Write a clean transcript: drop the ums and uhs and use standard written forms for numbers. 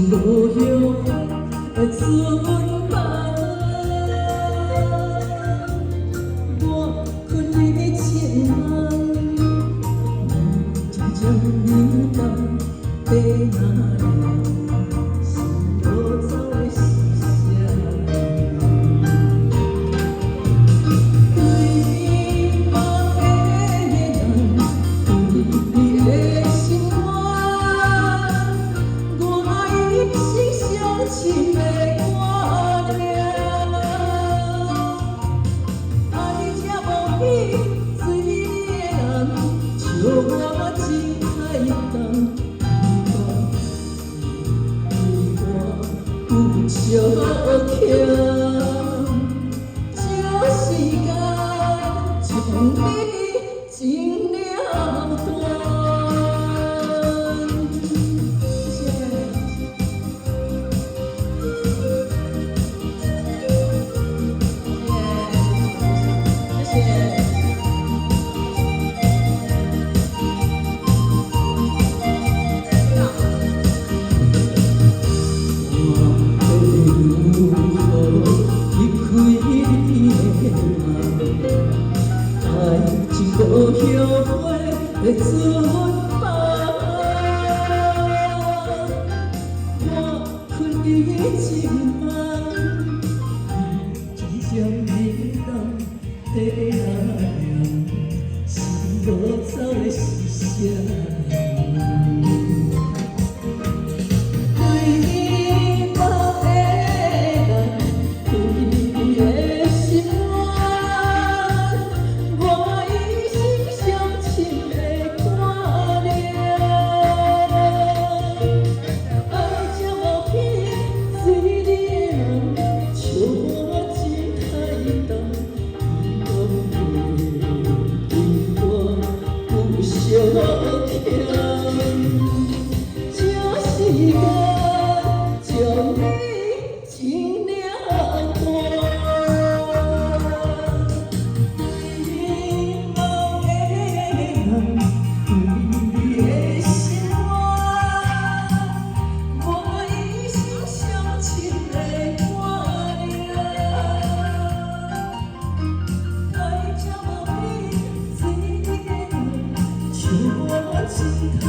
无后悔的滋温吧。我困你情梦，渐渐明白在哪里，是我走的是啥？对你梦的人，对你的心愿，我一生相亲的挂念。爱这无比水的人，笑我真太重，有笑强。这世间从你情了断。谢谢，谢谢。无后悔的滋温吧，我困你情梦，渐渐明白在哪里，是我走的是啥？对你梦的人，对你的心愿，我一生相亲的挂念。爱这无比水的人，笑我真太重，对我有笑强。这世间将你情了断。对你梦的人，对你的心愿，我一生相亲的挂念。爱这无比水的人，笑我真太